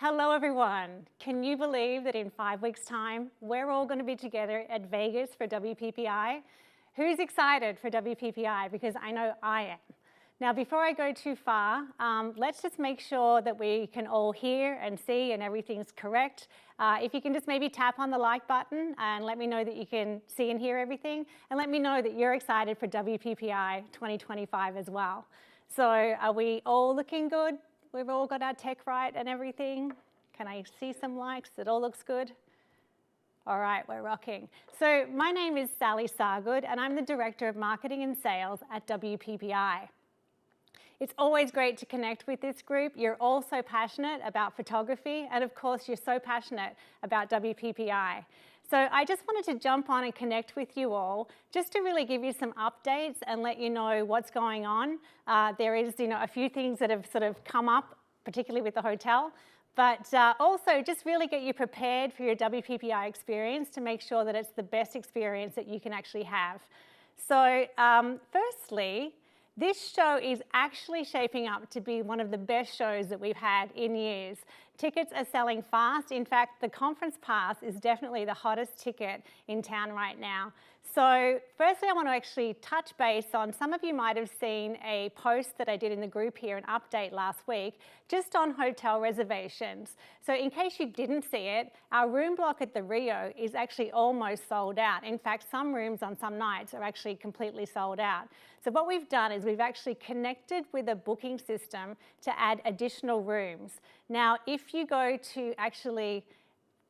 Hello everyone. Can you believe that in 5 weeks' time, we're all going to be together at Vegas for WPPI? Who's excited for WPPI? Because I know I am. Now, before I go too far, let's just make sure that we can all hear and see and everything's correct. If you can just maybe tap on the like button and let me know that you can see and hear everything, and let me know that you're excited for WPPI 2025 as well. So are we all looking good? We've all got our tech right and everything. Can I see some likes? It all looks good? All right, we're rocking. So my name is Sally Sargood, and I'm the Director of Marketing and Sales at WPPI. It's always great to connect with this group. You're all so passionate about photography, and of course, you're so passionate about WPPI. So I just wanted to jump on and connect with you all, just to really give you some updates and let you know what's going on. There is, a few things that have sort of come up, particularly with the hotel, but also just really get you prepared for your WPPI experience to make sure that it's the best experience that you can actually have. So firstly, this show is actually shaping up to be one of the best shows that we've had in years. Tickets are selling fast. In fact, the conference pass is definitely the hottest ticket in town right now. So firstly, I want to actually touch base on, some of you might have seen a post that I did in the group here, an update last week, just on hotel reservations. So in case you didn't see it, our room block at the Rio is actually almost sold out. In fact, some rooms on some nights are actually completely sold out. So what we've done is we've actually connected with a booking system to add additional rooms. Now, if you go to actually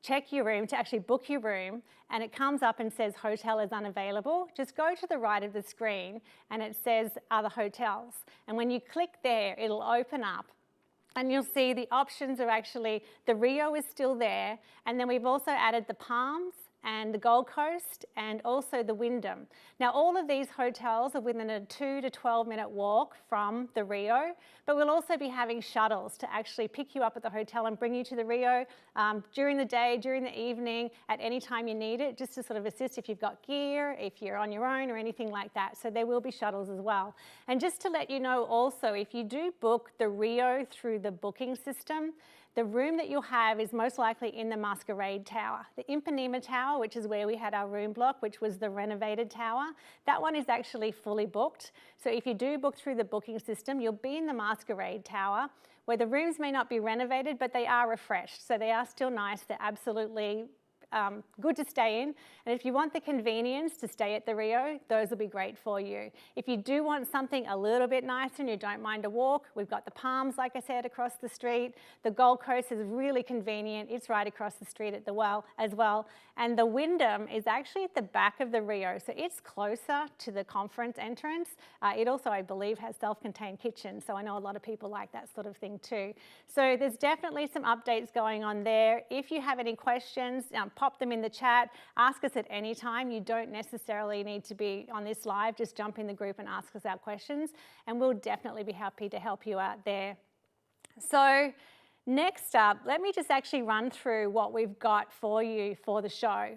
check your room, to actually book your room, and it comes up and says hotel is unavailable, just go to the right of the screen and it says other hotels. And when you click there, it'll open up and you'll see the options are actually, the Rio is still there, and then we've also added the Palms and the Gold Coast and also the Wyndham. Now, all of these hotels are within a 2 to 12-minute walk from the Rio, but we'll also be having shuttles to actually pick you up at the hotel and bring you to the Rio during the day, during the evening, at any time you need it, just to sort of assist if you've got gear, if you're on your own or anything like that. So there will be shuttles as well. And just to let you know also, if you do book the Rio through the booking system, the room that you'll have is most likely in the Masquerade Tower. The Ipanema Tower, which is where we had our room block, which was the renovated tower, that one is actually fully booked. So if you do book through the booking system, you'll be in the Masquerade Tower, where the rooms may not be renovated, but they are refreshed. So they are still nice. They're absolutely good to stay in. And if you want the convenience to stay at the Rio, those will be great for you. If you do want something a little bit nicer and you don't mind a walk, we've got the Palms, like I said, across the street. The Gold Coast is really convenient. It's right across the street as well. And the Wyndham is actually at the back of the Rio, so it's closer to the conference entrance. It also, I believe, has self-contained kitchens, so I know a lot of people like that sort of thing too. So there's definitely some updates going on there. If you have any questions, pop them in the chat. Ask us at any time. You don't necessarily need to be on this live. Just jump in the group and ask us our questions, and we'll definitely be happy to help you out there. So next up, let me just actually run through what we've got for you for the show.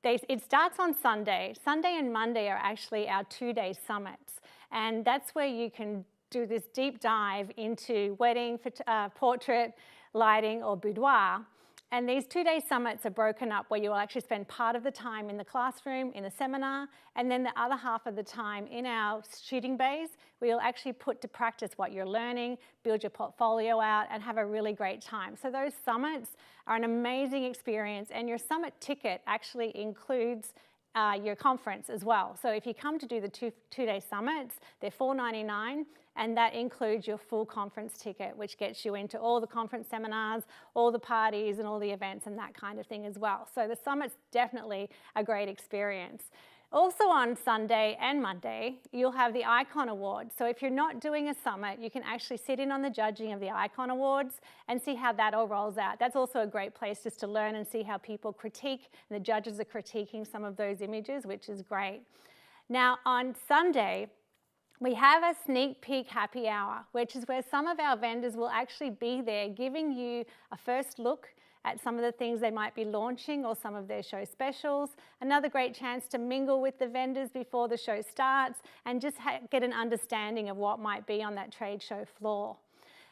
It starts on Sunday. Sunday and Monday are actually our 2-day summits, and that's where you can do this deep dive into wedding, portrait, lighting, or boudoir. And these 2-day summits are broken up where you will actually spend part of the time in the classroom, in the seminar, and then the other half of the time in our shooting bays, where you'll actually put to practice what you're learning, build your portfolio out, and have a really great time. So those summits are an amazing experience, and your summit ticket actually includes your conference as well. So if you come to do the two-day summits, they're $4.99, and that includes your full conference ticket, which gets you into all the conference seminars, all the parties, and all the events and that kind of thing as well. So the summit's definitely a great experience. Also on Sunday and Monday, you'll have the Icon Awards. So if you're not doing a summit, you can actually sit in on the judging of the Icon Awards and see how that all rolls out. That's also a great place just to learn and see how people critique, and the judges are critiquing some of those images, which is great. Now on Sunday, we have a sneak peek happy hour, which is where some of our vendors will actually be there giving you a first look at some of the things they might be launching or some of their show specials. Another great chance to mingle with the vendors before the show starts and just get an understanding of what might be on that trade show floor.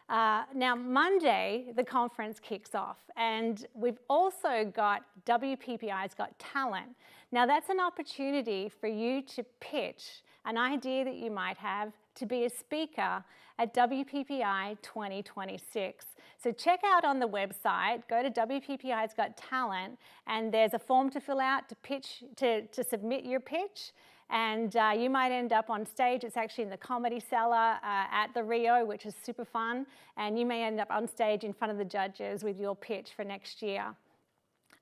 Now, Monday, the conference kicks off, and we've also got WPPI's Got Talent. Now, that's an opportunity for you to pitch an idea that you might have to be a speaker at WPPI 2026. So check out on the website, go to WPPI's Got Talent, and there's a form to fill out to pitch, to submit your pitch. And you might end up on stage. It's actually in the Comedy Cellar at the Rio, which is super fun. And you may end up on stage in front of the judges with your pitch for next year.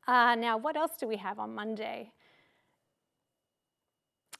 Now, what else do we have on Monday?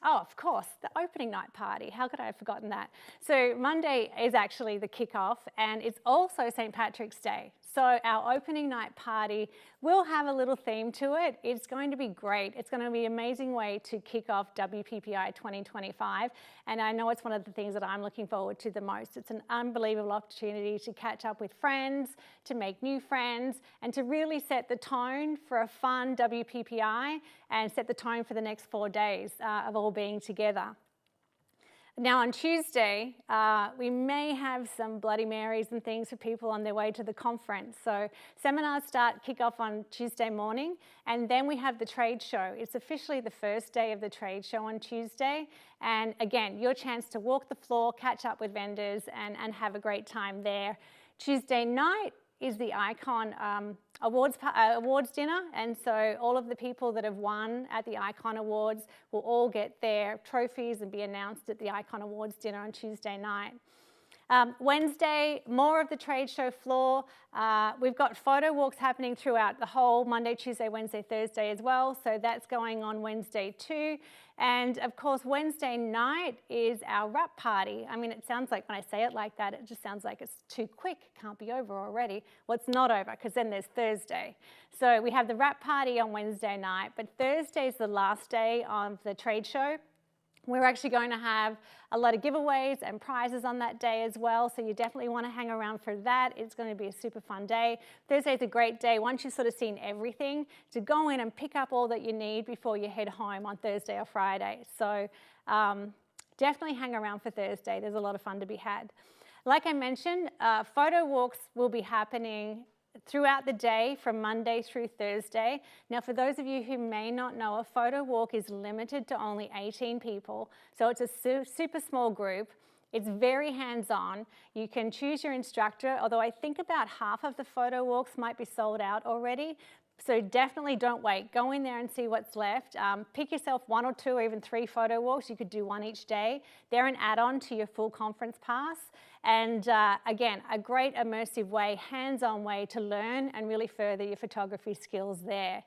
Oh, of course, the opening night party. How could I have forgotten that? So Monday is actually the kickoff, and it's also St. Patrick's Day. So our opening night party will have a little theme to it. It's going to be great. It's going to be an amazing way to kick off WPPI 2025. And I know it's one of the things that I'm looking forward to the most. It's an unbelievable opportunity to catch up with friends, to make new friends, and to really set the tone for a fun WPPI and set the tone for the next 4 days of all being together. Now on Tuesday, we may have some Bloody Marys and things for people on their way to the conference. So seminars kick off on Tuesday morning, and then we have the trade show. It's officially the first day of the trade show on Tuesday. And again, your chance to walk the floor, catch up with vendors, and have a great time there. Tuesday night is the Icon awards dinner, and so all of the people that have won at the Icon Awards will all get their trophies and be announced at the Icon Awards dinner on Tuesday night. Wednesday, more of the trade show floor. We've got photo walks happening throughout the whole Monday, Tuesday, Wednesday, Thursday as well, so that's going on Wednesday too. And of course, Wednesday night is our wrap party. I mean, it sounds like when I say it like that, it just sounds like it's too quick, it can't be over already. Well, it's not over, because then there's Thursday. So we have the wrap party on Wednesday night, but Thursday is the last day of the trade show. We're actually going to have a lot of giveaways and prizes on that day as well, so you definitely want to hang around for that. It's going to be a super fun day. Thursday's a great day, once you've sort of seen everything, to go in and pick up all that you need before you head home on Thursday or Friday. So definitely hang around for Thursday. There's a lot of fun to be had. Like I mentioned, photo walks will be happening throughout the day from Monday through Thursday. Now, for those of you who may not know, a photo walk is limited to only 18 people, so it's a super small group. It's very hands-on. You can choose your instructor, although I think about half of the photo walks might be sold out already. So definitely don't wait. Go in there and see what's left. Pick yourself 1 or 2 or even 3 photo walks. You could do 1 each day. They're an add-on to your full conference pass. And again, a great immersive way, hands-on way to learn and really further your photography skills there.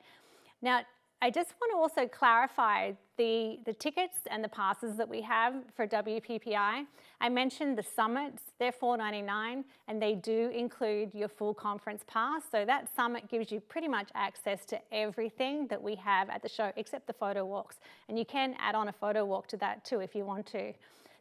Now, I just want to also clarify the tickets and the passes that we have for WPPI. I mentioned the summits, they're $4.99, and they do include your full conference pass. So that summit gives you pretty much access to everything that we have at the show, except the photo walks. And you can add on a photo walk to that too if you want to.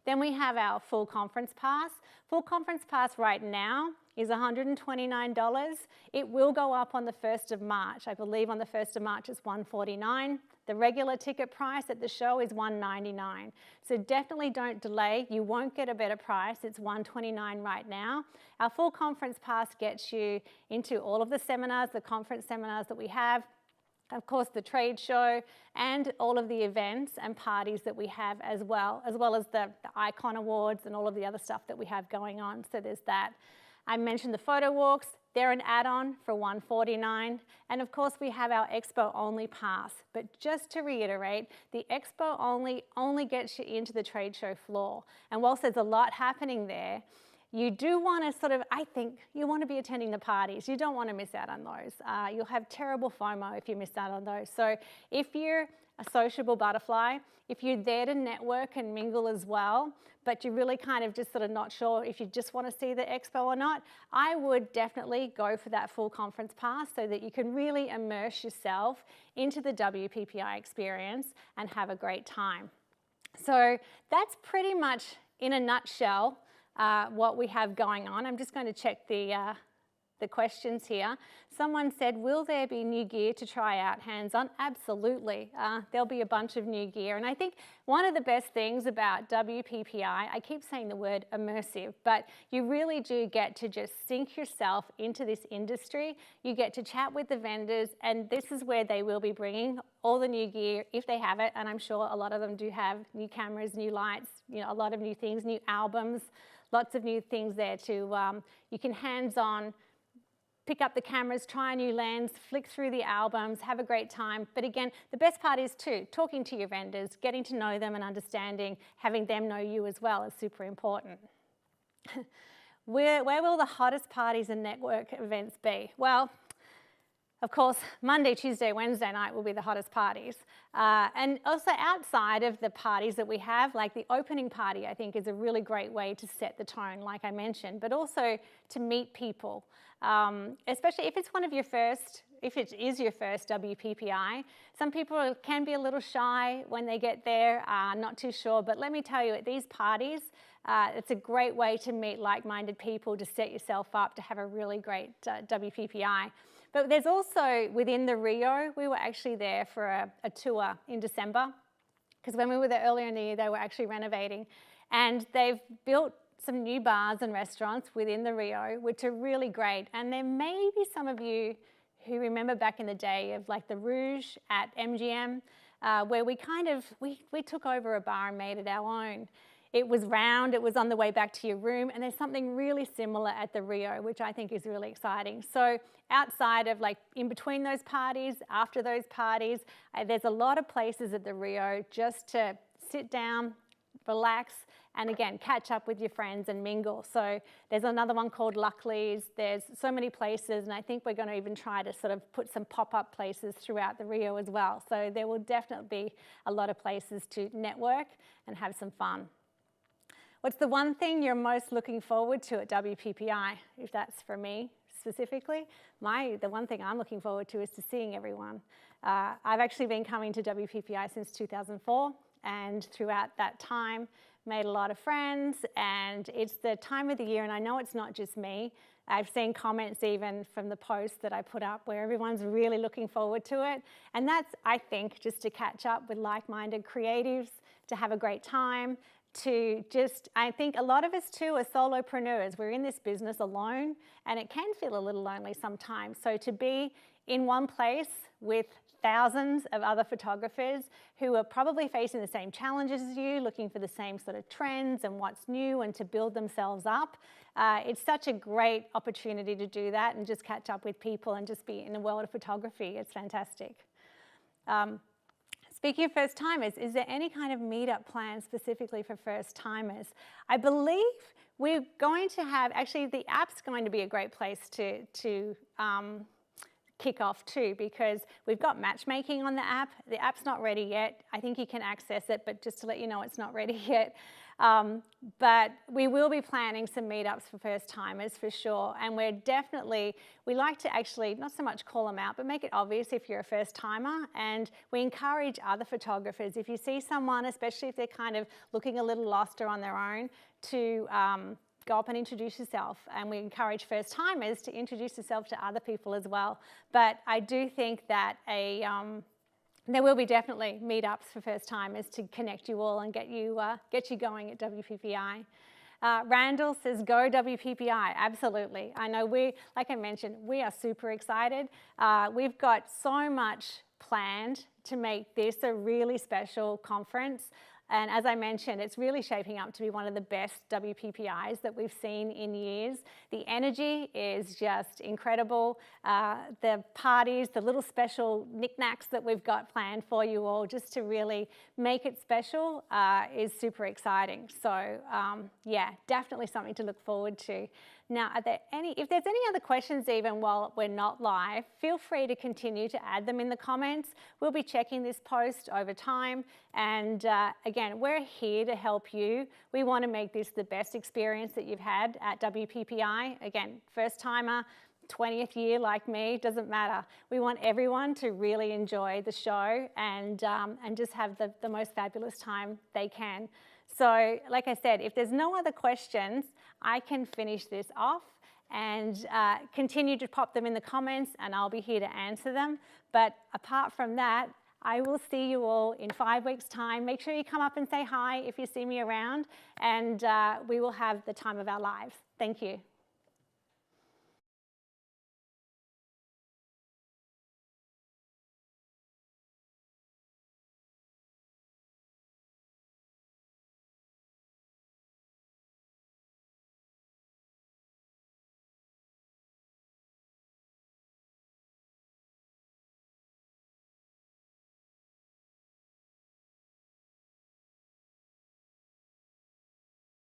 Then we have our full conference pass. Full conference pass right now is $129. It will go up on the 1st of March. I believe on the 1st of March it's $149. The regular ticket price at the show is $199. So definitely don't delay. You won't get a better price. It's $129 right now. Our full conference pass gets you into all of the seminars, the conference seminars that we have, of course the trade show, and all of the events and parties that we have as well as the Icon Awards and all of the other stuff that we have going on. So there's that. I mentioned the photo walks. They're an add-on for $149. And of course, we have our Expo Only pass. But just to reiterate, the Expo only gets you into the trade show floor. And whilst there's a lot happening there, you do want to sort of, I think, you want to be attending the parties. You don't want to miss out on those. You'll have terrible FOMO if you miss out on those. So if you're a sociable butterfly, if you're there to network and mingle as well, but you're really kind of just sort of not sure if you just want to see the expo or not, I would definitely go for that full conference pass so that you can really immerse yourself into the WPPI experience and have a great time. So that's pretty much in a nutshell what we have going on. I'm just going to check the the questions here. Someone said, will there be new gear to try out hands-on? Absolutely. There'll be a bunch of new gear. And I think one of the best things about WPPI, I keep saying the word immersive, but you really do get to just sink yourself into this industry. You get to chat with the vendors, and this is where they will be bringing all the new gear if they have it. And I'm sure a lot of them do have new cameras, new lights, you know, a lot of new things, new albums, lots of new things there to, you can hands-on pick up the cameras, try a new lens, flick through the albums, have a great time. But again, the best part is too, talking to your vendors, getting to know them and understanding, having them know you as well is super important. Where will the hottest parties and network events be? Well, of course, Monday, Tuesday, Wednesday night will be the hottest parties. And also outside of the parties that we have, like the opening party, I think is a really great way to set the tone, like I mentioned, but also to meet people. Especially if it's one of your first, if it is your first WPPI. Some people can be a little shy when they get there, not too sure, but let me tell you, at these parties, it's a great way to meet like-minded people, to set yourself up, to have a really great WPPI. But there's also, within the Rio, we were actually there for a tour in December, because when we were there earlier in the year, they were actually renovating. And they've built some new bars and restaurants within the Rio, which are really great. And there may be some of you who remember back in the day of like the Rouge at MGM, where we took over a bar and made it our own. It was round, it was on the way back to your room, and there's something really similar at the Rio, which I think is really exciting. So outside of like in between those parties, after those parties, there's a lot of places at the Rio just to sit down, relax, and again, catch up with your friends and mingle. So there's another one called Luckley's. There's so many places, and I think we're going to even try to sort of put some pop-up places throughout the Rio as well. So there will definitely be a lot of places to network and have some fun. What's the one thing you're most looking forward to at WPPI? If that's for me specifically, the one thing I'm looking forward to is to seeing everyone. I've actually been coming to WPPI since 2004, and throughout that time, made a lot of friends, and it's the time of the year, and I know it's not just me. I've seen comments even from the post that I put up where everyone's really looking forward to it. And that's, I think, just to catch up with like-minded creatives, to have a great time, to just, I think a lot of us too are solopreneurs. We're in this business alone, and it can feel a little lonely sometimes. So to be in one place with thousands of other photographers who are probably facing the same challenges as you, looking for the same sort of trends and what's new, and to build themselves up. It's such a great opportunity to do that and just catch up with people and just be in the world of photography. It's fantastic. Speaking of first timers, is there any kind of meetup plan specifically for first timers? I believe we're going to have, actually the app's going to be a great place to kick off too, because we've got matchmaking on the app. The app's not ready yet. I think you can access it, but just to let you know, it's not ready yet. But we will be planning some meetups for first timers for sure. And we like to actually not so much call them out, but make it obvious if you're a first timer. And we encourage other photographers, if you see someone, especially if they're kind of looking a little lost or on their own, to go up and introduce yourself. And we encourage first timers to introduce yourself to other people as well. But I do think that there will be definitely meetups for first timers to connect you all and get you going at WPPI. Randall says, go WPPI. Absolutely. I know like I mentioned, we are super excited. We've got so much planned to make this a really special conference. And as I mentioned, it's really shaping up to be one of the best WPPIs that we've seen in years. The energy is just incredible. The parties, the little special knickknacks that we've got planned for you all just to really make it special is super exciting. So yeah, definitely something to look forward to. Now, if there's any other questions even while we're not live, feel free to continue to add them in the comments. We'll be checking this post over time. And again, we're here to help you. We want to make this the best experience that you've had at WPPI. Again, first timer, 20th year like me, doesn't matter. We want everyone to really enjoy the show and just have the most fabulous time they can. So like I said, if there's no other questions, I can finish this off. and continue to pop them in the comments, and I'll be here to answer them. But apart from that, I will see you all in 5 weeks' time. Make sure you come up and say hi if you see me around, and we will have the time of our lives. Thank you.